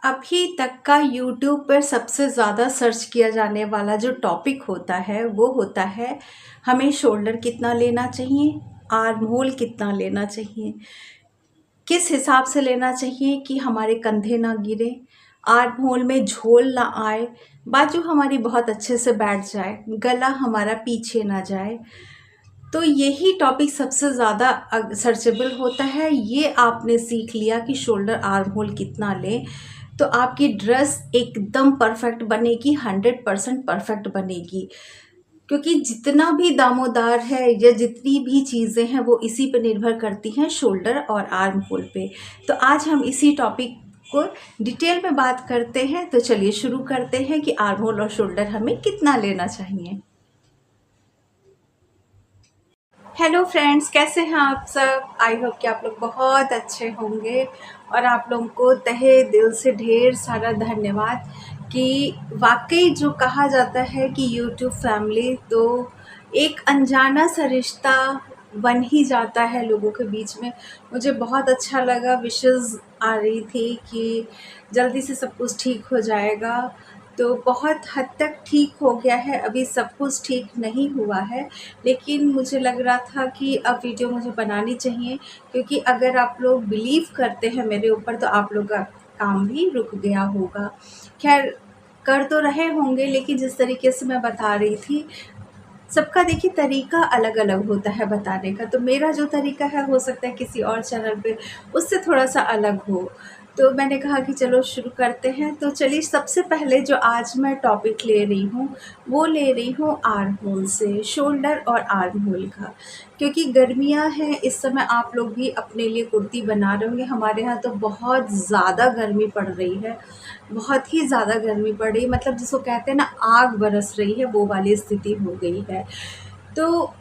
अभी तक का यूट्यूब पर सबसे ज़्यादा सर्च किया जाने वाला जो टॉपिक होता है वो होता है हमें शोल्डर कितना लेना चाहिए, आर्म होल कितना लेना चाहिए, किस हिसाब से लेना चाहिए कि हमारे कंधे ना गिरे, आर्म होल में झोल ना आए, बाजू हमारी बहुत अच्छे से बैठ जाए, गला हमारा पीछे ना जाए। तो यही टॉपिक सबसे ज़्यादा सर्चेबल होता है। ये आपने सीख लिया कि शोल्डर आर्म होल कितना लें तो आपकी ड्रेस एकदम परफेक्ट बनेगी, 100% परफेक्ट बनेगी। क्योंकि जितना भी दामोदार है या जितनी भी चीज़ें हैं वो इसी पे निर्भर करती हैं, शोल्डर और आर्म होल पे। तो आज हम इसी टॉपिक को डिटेल में बात करते हैं। तो चलिए शुरू करते हैं कि आर्म होल और शोल्डर हमें कितना लेना चाहिए। हेलो फ्रेंड्स, कैसे हैं आप सब। आई होप कि आप लोग बहुत अच्छे होंगे और आप लोगों को तहे दिल से ढेर सारा धन्यवाद कि वाकई जो कहा जाता है कि यूट्यूब फैमिली तो एक अनजाना सा रिश्ता बन ही जाता है लोगों के बीच में। मुझे बहुत अच्छा लगा, विशेज़ आ रही थी कि जल्दी से सब कुछ ठीक हो जाएगा। तो बहुत हद तक ठीक हो गया है, अभी सब कुछ ठीक नहीं हुआ है, लेकिन मुझे लग रहा था कि अब वीडियो मुझे बनानी चाहिए, क्योंकि अगर आप लोग बिलीव करते हैं मेरे ऊपर तो आप लोग का काम भी रुक गया होगा। खैर, कर तो रहे होंगे, लेकिन जिस तरीके से मैं बता रही थी, सबका देखिए तरीका अलग अलग होता है बताने का। तो मेरा जो तरीका है हो सकता है किसी और चैनल पे उससे थोड़ा सा अलग हो। तो मैंने कहा कि चलो शुरू करते हैं। तो चलिए, सबसे पहले जो आज मैं टॉपिक ले रही हूँ वो ले रही हूँ आर्म होल से, शोल्डर और आर्म होल का। क्योंकि गर्मियाँ हैं, इस समय आप लोग भी अपने लिए कुर्ती बना रहे होंगे। हमारे यहाँ तो बहुत ज़्यादा गर्मी पड़ रही है, बहुत ही ज़्यादा गर्मी पड़ रही है, मतलब जिसको कहते हैं ना आग बरस रही है, वो वाली स्थिति हो गई है। तो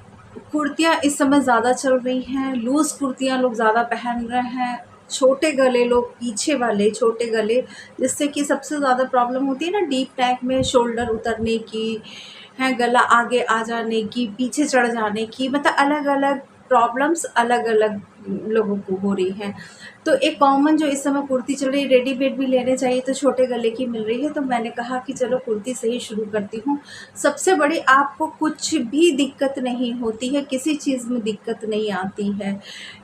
कुर्तियाँ इस समय ज़्यादा चल रही हैं, लूज़ कुर्तियाँ लोग ज़्यादा पहन रहे हैं, छोटे गले लोग, पीछे वाले छोटे गले, जिससे कि सबसे ज़्यादा प्रॉब्लम होती है ना डीप नेक में शोल्डर उतरने की, है गला आगे आ जाने की, पीछे चढ़ जाने की, मतलब अलग अलग प्रॉब्लम्स अलग अलग लोगों को हो रही हैं। तो एक कॉमन जो इस समय कुर्ती चल रही है, रेडीमेड भी लेने चाहिए तो छोटे गले की मिल रही है, तो मैंने कहा कि चलो कुर्ती से ही शुरू करती हूँ। सबसे बड़ी, आपको कुछ भी दिक्कत नहीं होती है, किसी चीज़ में दिक्कत नहीं आती है,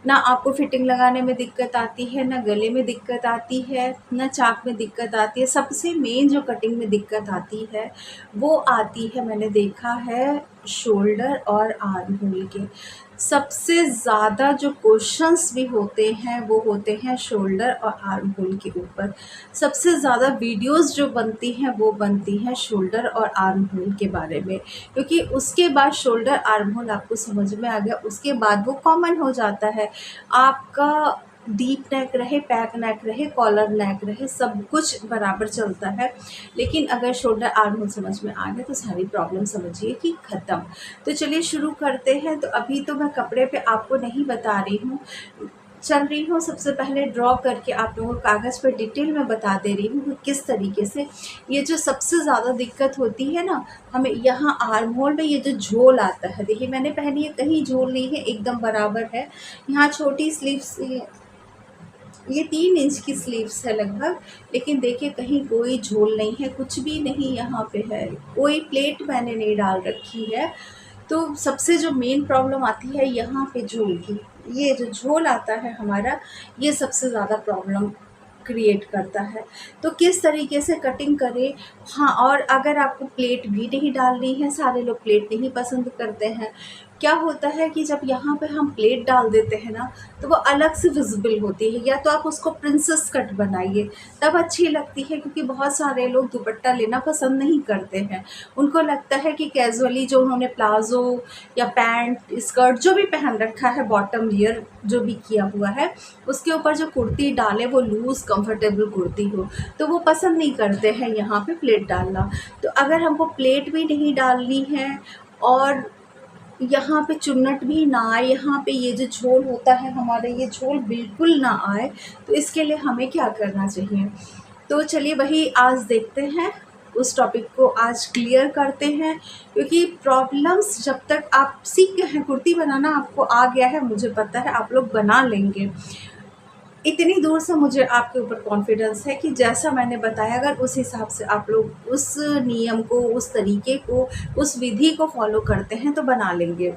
ना आपको फिटिंग लगाने में दिक्कत आती है, ना गले में दिक्कत आती है, ना चाक में दिक्कत आती है। सबसे मेन जो कटिंग में दिक्कत आती है वो आती है, मैंने देखा है, शोल्डर और आर्म होल के। सबसे ज़्यादा जो क्वेश्चंस भी होते हैं वो होते हैं शोल्डर और आर्म होल के ऊपर। सबसे ज़्यादा वीडियोस जो बनती हैं वो बनती हैं शोल्डर और आर्म होल के बारे में, क्योंकि उसके बाद शोल्डर आर्म होल आपको समझ में आ गया, उसके बाद वो कॉमन हो जाता है। आपका डीप नेक रहे, बैक नेक रहे, कॉलर नेक रहे, सब कुछ बराबर चलता है। लेकिन अगर शोल्डर आर्म होल समझ में आ गया तो सारी प्रॉब्लम समझिए कि ख़त्म। तो चलिए शुरू करते हैं। तो अभी तो मैं कपड़े पे आपको नहीं बता रही हूँ, चल रही हूँ सबसे पहले ड्रॉ करके आप लोगों को कागज़ पर डिटेल में बता दे रही हूँ कि किस तरीके से। ये जो सबसे ज़्यादा दिक्कत होती है ना हमें, यहाँ आर्म होल में ये जो झोल आता है, देखिए मैंने पहनी है, कहीं झोल नहीं है, एकदम बराबर है। यहाँ छोटी स्लीव्स, ये 3 इंच की स्लीव्स है लगभग, लेकिन देखिए कहीं कोई झोल नहीं है, कुछ भी नहीं यहाँ पे है, कोई प्लेट मैंने नहीं डाल रखी है। तो सबसे जो मेन प्रॉब्लम आती है यहाँ पे झोल की, ये जो झोल आता है हमारा, ये सबसे ज़्यादा प्रॉब्लम क्रिएट करता है। तो किस तरीके से कटिंग करें। हाँ, और अगर आपको प्लेट भी नहीं डालनी है, सारे लोग प्लेट नहीं पसंद करते हैं। क्या होता है कि जब यहाँ पे हम प्लेट डाल देते हैं ना तो वो अलग से विजिबल होती है, या तो आप उसको प्रिंसेस कट बनाइए तब अच्छी लगती है, क्योंकि बहुत सारे लोग दुपट्टा लेना पसंद नहीं करते हैं। उनको लगता है कि कैजुअली जो उन्होंने प्लाजो या पैंट स्कर्ट जो भी पहन रखा है, बॉटम वियर जो भी किया हुआ है, उसके ऊपर जो कुर्ती डाले वो लूज़ कंफर्टेबल कुर्ती हो, तो वो पसंद नहीं करते हैं यहाँ पे प्लेट डालना। तो अगर हमको प्लेट भी नहीं डालनी है और यहाँ पे चुन्नट भी ना आए, यहाँ पे ये जो झोल होता है हमारे, ये झोल बिल्कुल ना आए, तो इसके लिए हमें क्या करना चाहिए। तो चलिए वही आज देखते हैं, उस टॉपिक को आज क्लियर करते हैं। क्योंकि प्रॉब्लम्स जब तक आप सीख गए हैं, कुर्ती बनाना आपको आ गया है, मुझे पता है आप लोग बना लेंगे, इतनी दूर से मुझे आपके ऊपर कॉन्फिडेंस है कि जैसा मैंने बताया, अगर उस हिसाब से आप लोग उस नियम को, उस तरीके को, उस विधि को फॉलो करते हैं तो बना लेंगे।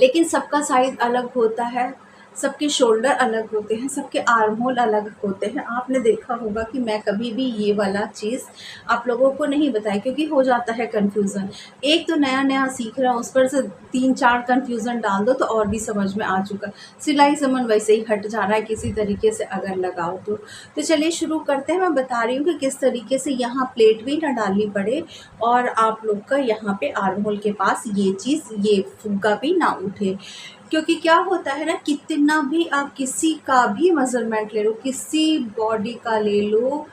लेकिन सबका साइज़ अलग होता है, सबके शोल्डर अलग होते हैं, सबके आर्म होल अलग होते हैं। आपने देखा होगा कि मैं कभी भी ये वाला चीज़ आप लोगों को नहीं बताई, क्योंकि हो जाता है कन्फ्यूज़न। एक तो नया-नया सीख रहा हूँ, उस पर से 3-4 कन्फ्यूज़न डाल दो तो और भी समझ में आ चुका। सिलाई सामान वैसे ही हट जा रहा है किसी तरीके से अगर लगाओ तो। तो चलिए शुरू करते हैं। मैं बता रही हूँ कि किस तरीके से यहाँ प्लेट भी ना डालनी पड़े और आप लोग का यहाँ पे आर्म होल के पास ये चीज़, ये फुग्गा भी ना उठे। क्योंकि क्या होता है ना, कितना भी आप किसी का भी मेज़रमेंट ले लो, किसी बॉडी का ले लो,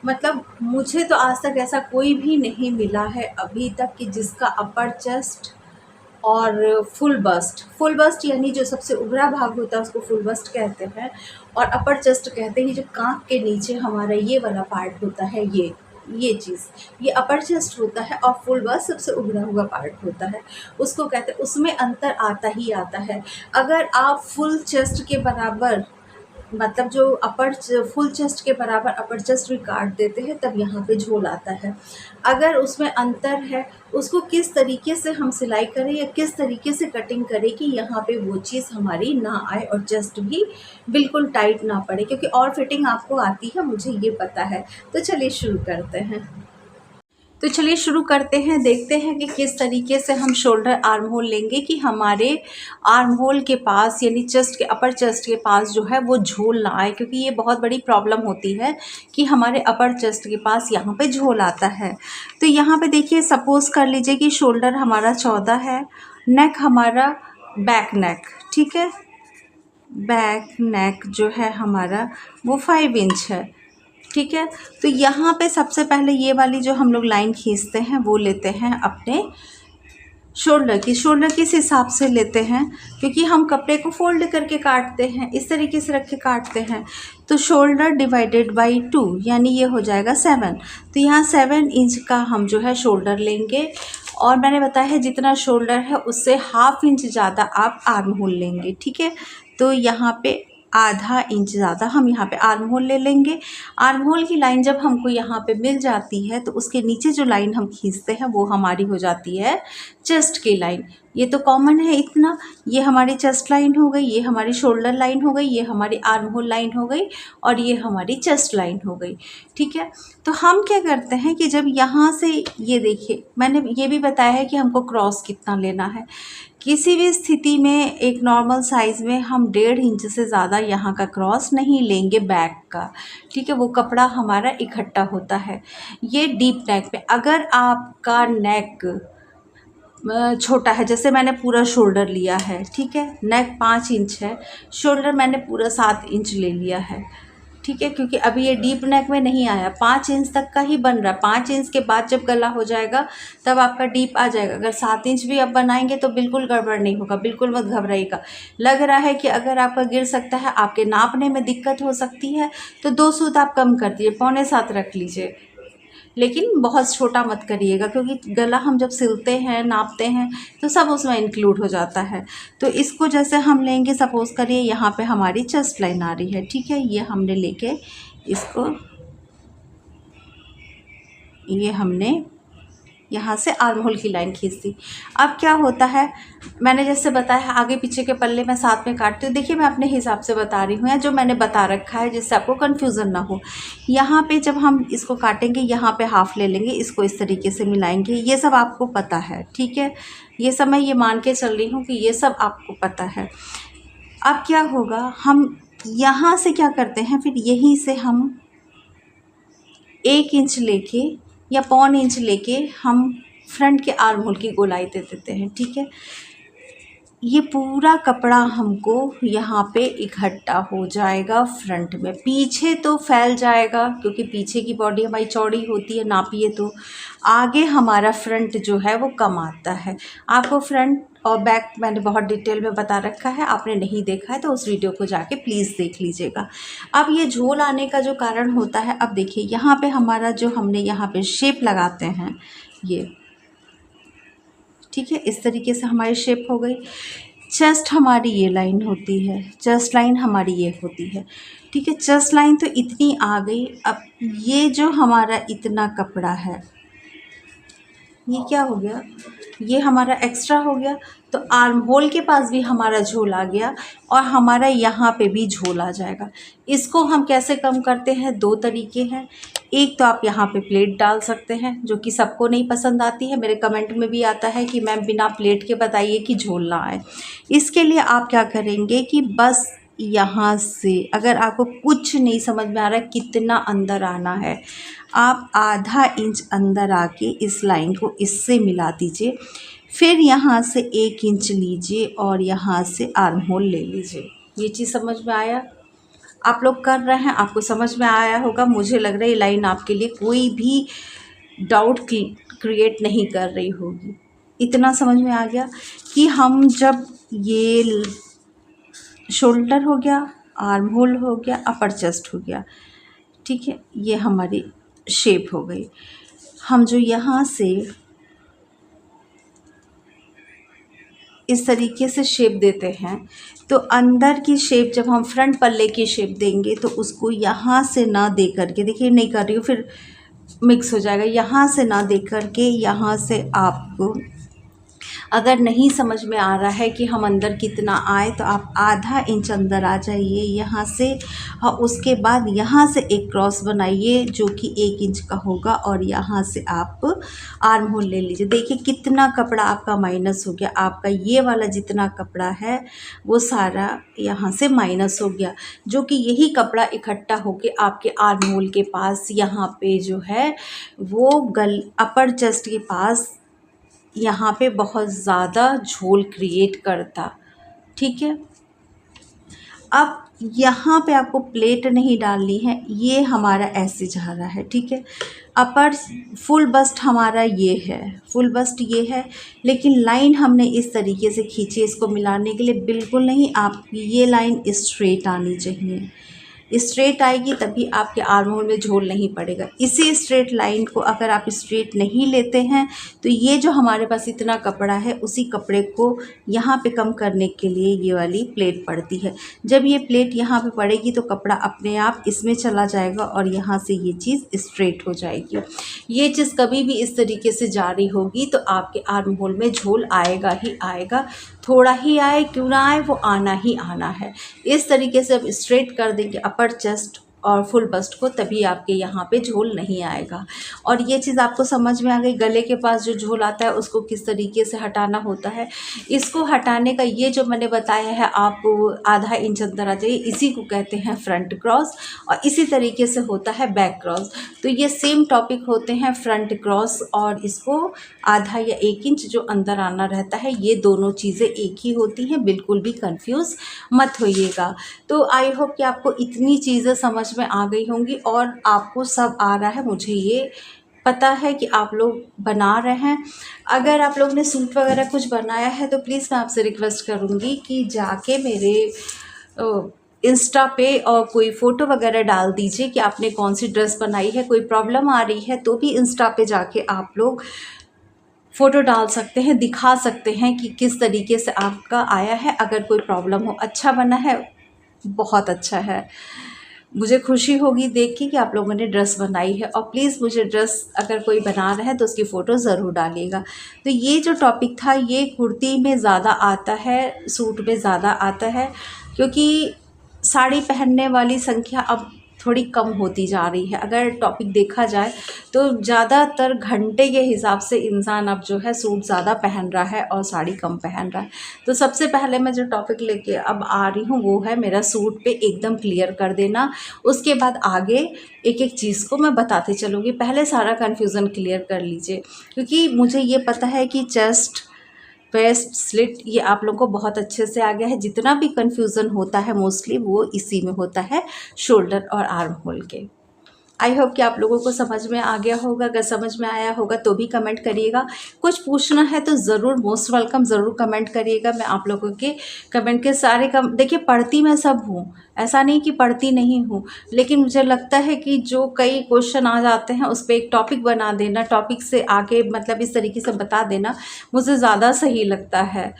मतलब मुझे तो आज तक ऐसा कोई भी नहीं मिला है अभी तक कि जिसका अपर चेस्ट और फुल बस्ट यानी जो सबसे उभरा भाग होता है उसको फुल बस्ट कहते हैं, और अपर चेस्ट कहते हैं जो काँख के नीचे हमारा ये वाला पार्ट होता है, ये चीज़, ये अपर चेस्ट होता है, और फुल बस्ट सबसे उभरा हुआ पार्ट होता है, उसको कहते हैं। उसमें अंतर आता ही आता है। अगर आप फुल चेस्ट के बराबर, मतलब जो फुल चेस्ट के बराबर अपर चेस्ट भी काट देते हैं तब यहाँ पे झोल आता है। अगर उसमें अंतर है, उसको किस तरीके से हम सिलाई करें या किस तरीके से कटिंग करें कि यहाँ पे वो चीज़ हमारी ना आए और चेस्ट भी बिल्कुल टाइट ना पड़े, क्योंकि और फिटिंग आपको आती है, मुझे ये पता है। तो चलिए शुरू करते हैं। तो चलिए शुरू करते हैं, देखते हैं कि किस तरीके से हम शोल्डर आर्म होल लेंगे कि हमारे आर्म होल के पास यानी चेस्ट के, अपर चेस्ट के पास जो है वो झोल ना आए, क्योंकि ये बहुत बड़ी प्रॉब्लम होती है कि हमारे अपर चेस्ट के पास यहाँ पे झोल आता है। तो यहाँ पे देखिए, सपोज़ कर लीजिए कि शोल्डर हमारा 14 है, नेक हमारा बैक नेक, ठीक है, बैक नेक जो है हमारा वो 5 इंच है, ठीक है। तो यहाँ पे सबसे पहले ये वाली जो हम लोग लाइन खींचते हैं वो लेते हैं अपने शोल्डर की। शोल्डर किस हिसाब से लेते हैं, क्योंकि हम कपड़े को फोल्ड करके काटते हैं, इस तरीके से रख के काटते हैं। तो शोल्डर डिवाइडेड बाई 2 यानी ये हो जाएगा 7। तो यहाँ 7 इंच का हम जो है शोल्डर लेंगे, और मैंने बताया है जितना शोल्डर है उससे ½ इंच ज़्यादा आप आर्म होल लेंगे, ठीक है। तो यहाँ पे आधा इंच ज़्यादा हम यहाँ पे आर्म होल ले लेंगे। आर्म होल की लाइन जब हमको यहाँ पे मिल जाती है तो उसके नीचे जो लाइन हम खींचते हैं वो हमारी हो जाती है चेस्ट की लाइन। ये तो कॉमन है इतना, ये हमारी चेस्ट लाइन हो गई, ये हमारी शोल्डर लाइन हो गई, ये हमारी आर्म होल लाइन हो गई, और ये हमारी चेस्ट लाइन हो गई, ठीक है। तो हम क्या करते हैं कि जब यहाँ से, ये देखिए मैंने ये भी बताया है कि हमको क्रॉस कितना लेना है। किसी भी स्थिति में एक नॉर्मल साइज़ में हम 1.5 इंच से ज़्यादा यहाँ का क्रॉस नहीं लेंगे बैक का, ठीक है। वो कपड़ा हमारा इकट्ठा होता है। ये डीप नेक पे, अगर आपका नेक छोटा है, जैसे मैंने पूरा शोल्डर लिया है, ठीक है, नेक 5 इंच है, शोल्डर मैंने पूरा 7 इंच ले लिया है, ठीक है, क्योंकि अभी ये डीप नेक में नहीं आया, 5 इंच तक का ही बन रहा है। 5 इंच के बाद जब गला हो जाएगा तब आपका डीप आ जाएगा। अगर 7 इंच भी आप बनाएंगे तो बिल्कुल गड़बड़ नहीं होगा, बिल्कुल मत घबराइएगा। लग रहा है कि अगर आपका गिर सकता है, आपके नापने में दिक्कत हो सकती है, तो 2 सूत आप कम कर दीजिए, 6.25 रख लीजिए, लेकिन बहुत छोटा मत करिएगा, क्योंकि गला हम जब सिलते हैं, नापते हैं तो सब उसमें इंक्लूड हो जाता है। तो इसको जैसे हम लेंगे, सपोज़ करिए यहाँ पे हमारी चेस्ट लाइन आ रही है, ठीक है, ये हमने लेके इसको, ये हमने यहाँ से आर्म होल की लाइन खींच दी। अब क्या होता है, मैंने जैसे बताया आगे पीछे के पल्ले मैं साथ में काटती हूँ। देखिए मैं अपने हिसाब से बता रही हूँ या जो मैंने बता रखा है, जिससे आपको कन्फ्यूज़न ना हो। यहाँ पे जब हम इसको काटेंगे, यहाँ पे हाफ ले लेंगे, इसको इस तरीके से मिलाएंगे। ये सब आपको पता है, ठीक है, ये सब मैं ये मान के चल रही हूँ कि ये सब आपको पता है। अब क्या होगा, हम यहाँ से क्या करते हैं, फिर यहीं से हम 1 इंच लेके या 1.25 इंच लेके हम फ्रंट के आर्म होल की गोलाई दे देते हैं, ठीक है। ये पूरा कपड़ा हमको यहाँ पे इकट्ठा हो जाएगा फ्रंट में, पीछे तो फैल जाएगा क्योंकि पीछे की बॉडी हमारी चौड़ी होती है, नापिए तो आगे हमारा फ्रंट जो है वो कम आता है। आपको फ्रंट और बैक मैंने बहुत डिटेल में बता रखा है, आपने नहीं देखा है तो उस वीडियो को जाके प्लीज़ देख लीजिएगा। अब ये झोल आने का जो कारण होता है, अब देखिए यहाँ पे हमारा जो हमने यहाँ पे शेप लगाते हैं, ये ठीक है, इस तरीके से हमारी शेप हो गई। चेस्ट हमारी ये लाइन होती है, चेस्ट लाइन हमारी ये होती है, ठीक है। चेस्ट लाइन तो इतनी आ गई। अब ये जो हमारा इतना कपड़ा है, ये क्या हो गया, ये हमारा एक्स्ट्रा हो गया। तो आर्म होल के पास भी हमारा झोल आ गया और हमारा यहाँ पे भी झोल आ जाएगा। इसको हम कैसे कम करते हैं, दो तरीके हैं। एक तो आप यहाँ पे प्लेट डाल सकते हैं, जो कि सबको नहीं पसंद आती है। मेरे कमेंट में भी आता है कि मैम बिना प्लेट के बताइए कि झोल ना आए। इसके लिए आप क्या करेंगे कि बस यहाँ से, अगर आपको कुछ नहीं समझ में आ रहा है कितना अंदर आना है, आप आधा इंच अंदर आके इस लाइन को इससे मिला दीजिए। फिर यहाँ से 1 इंच लीजिए और यहाँ से आर्म होल ले लीजिए। ये चीज़ समझ में आया? आप लोग कर रहे हैं, आपको समझ में आया होगा। मुझे लग रहा है ये लाइन आपके लिए कोई भी डाउट क्रिएट नहीं कर रही होगी। इतना समझ में आ गया कि हम जब ये शोल्डर हो गया, आर्म होल हो गया, अपर चेस्ट हो गया, ठीक है, ये हमारी शेप हो गई। हम जो यहाँ से इस तरीके से शेप देते हैं, तो अंदर की शेप जब हम फ्रंट पल्ले की शेप देंगे तो उसको यहाँ से ना दे करके, देखिए नहीं कर रही हूँ, फिर मिक्स हो जाएगा। यहाँ से ना दे करके यहाँ से आपको, अगर नहीं समझ में आ रहा है कि हम अंदर कितना आए, तो आप आधा इंच अंदर आ जाइए यहाँ से, और उसके बाद यहाँ से एक क्रॉस बनाइए जो कि 1 इंच का होगा, और यहाँ से आप आर्म होल ले लीजिए। देखिए कितना कपड़ा आपका माइनस हो गया। आपका ये वाला जितना कपड़ा है वो सारा यहाँ से माइनस हो गया, जो कि यही कपड़ा इकट्ठा होके आपके आर्म होल के पास यहाँ पे जो है वो अपर चेस्ट के पास यहाँ पे बहुत ज़्यादा झोल क्रिएट करता, ठीक है। अब यहाँ पे आपको प्लेट नहीं डालनी है, ये हमारा ऐसे जा रहा है, ठीक है। अपर फुल बस्ट हमारा ये है, फुल बस्ट ये है, लेकिन लाइन हमने इस तरीके से खींची इसको मिलाने के लिए, बिल्कुल नहीं, आपकी ये लाइन स्ट्रेट आनी चाहिए। स्ट्रेट आएगी तभी आपके आर्म होल में झोल नहीं पड़ेगा। इसी स्ट्रेट लाइन को अगर आप स्ट्रेट नहीं लेते हैं तो ये जो हमारे पास इतना कपड़ा है, उसी कपड़े को यहाँ पे कम करने के लिए ये वाली प्लेट पड़ती है। जब ये प्लेट यहाँ पे पड़ेगी तो कपड़ा अपने आप इसमें चला जाएगा और यहाँ से ये चीज़ स्ट्रेट हो जाएगी। ये चीज़ कभी भी इस तरीके से जारी होगी तो आपके आर्म होल में झोल आएगा ही आएगा। थोड़ा ही आए क्यों ना आए, वो आना ही आना है। इस तरीके से अब स्ट्रेट कर देंगे अपर चेस्ट और फुल बस्ट को, तभी आपके यहाँ पे झोल नहीं आएगा। और ये चीज़ आपको समझ में आ गई। गले के पास जो झोल आता है उसको किस तरीके से हटाना होता है। इसको हटाने का ये जो मैंने बताया है, आप आधा इंच अंदर आ जाइए, इसी को कहते हैं फ्रंट क्रॉस, और इसी तरीके से होता है बैक क्रॉस। तो ये सेम टॉपिक होते हैं, फ्रंट क्रॉस और इसको आधा या 1 इंच जो अंदर आना रहता है, ये दोनों चीज़ें एक ही होती हैं। बिल्कुल भी कंफ्यूज मत होइएगा। तो आई होप कि आपको इतनी चीज़ें समझ में आ गई होंगी और आपको सब आ रहा है। मुझे ये पता है कि आप लोग बना रहे हैं। अगर आप लोग ने सूट वगैरह कुछ बनाया है तो प्लीज़ मैं आपसे रिक्वेस्ट करूँगी कि जाके मेरे इंस्टा पे और कोई फ़ोटो वगैरह डाल दीजिए कि आपने कौन सी ड्रेस बनाई है। कोई प्रॉब्लम आ रही है तो भी इंस्टा पे जाके आप लोग फ़ोटो डाल सकते हैं, दिखा सकते हैं कि किस तरीके से आपका आया है। अगर कोई प्रॉब्लम हो, अच्छा बना है, बहुत अच्छा है, मुझे खुशी होगी देख के कि आप लोगों ने ड्रेस बनाई है। और प्लीज़ मुझे ड्रेस अगर कोई बना रहा है तो उसकी फ़ोटो ज़रूर डालिएगा। तो ये जो टॉपिक था ये कुर्ती में ज़्यादा आता है, सूट में ज़्यादा आता है, क्योंकि साड़ी पहनने वाली संख्या अब थोड़ी कम होती जा रही है। अगर टॉपिक देखा जाए तो ज़्यादातर घंटे के हिसाब से इंसान अब जो है सूट ज़्यादा पहन रहा है और साड़ी कम पहन रहा है। तो सबसे पहले मैं जो टॉपिक लेके अब आ रही हूँ वो है मेरा सूट पे एकदम क्लियर कर देना। उसके बाद आगे एक एक चीज़ को मैं बताते चलूँगी। पहले सारा कन्फ्यूज़न क्लियर कर लीजिए, क्योंकि मुझे ये पता है कि चेस्ट, वेस्ट, स्लिट ये आप लोगों को बहुत अच्छे से आ गया है। जितना भी कन्फ्यूज़न होता है मोस्टली वो इसी में होता है, शोल्डर और आर्म होल के। आई होप कि आप लोगों को समझ में आ गया होगा। अगर समझ में आया होगा तो भी कमेंट करिएगा। कुछ पूछना है तो ज़रूर, मोस्ट वेलकम, ज़रूर कमेंट करिएगा। मैं आप लोगों के कमेंट के सारे देखिए पढ़ती मैं सब हूँ, ऐसा नहीं कि पढ़ती नहीं हूँ, लेकिन मुझे लगता है कि जो कई क्वेश्चन आ जाते हैं उस पर एक टॉपिक बना देना, टॉपिक से आगे मतलब इस तरीके से बता देना मुझे ज़्यादा सही लगता है।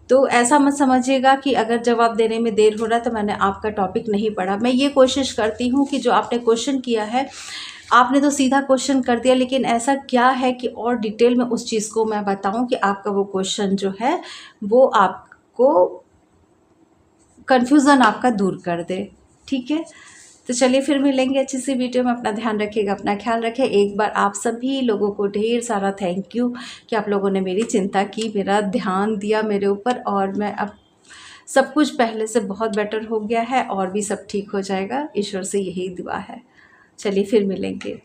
तो ऐसा मत समझिएगा कि अगर जवाब देने में देर हो रहा है तो मैंने आपका टॉपिक नहीं पढ़ा। मैं ये कोशिश करती हूँ कि जो आपने क्वेश्चन किया है, आपने तो सीधा क्वेश्चन कर दिया, लेकिन ऐसा क्या है कि और डिटेल में उस चीज़ को मैं बताऊँ कि आपका वो क्वेश्चन जो है वो आपको कन्फ्यूज़न आपका दूर कर दे। ठीक है, तो चलिए फिर मिलेंगे अच्छी सी वीडियो में। अपना ध्यान रखिएगा, अपना ख्याल रखें। एक बार आप सभी लोगों को ढेर सारा थैंक यू कि आप लोगों ने मेरी चिंता की, मेरा ध्यान दिया मेरे ऊपर, और मैं अब सब कुछ पहले से बहुत बेटर हो गया है और भी सब ठीक हो जाएगा। ईश्वर से यही दुआ है। चलिए फिर मिलेंगे।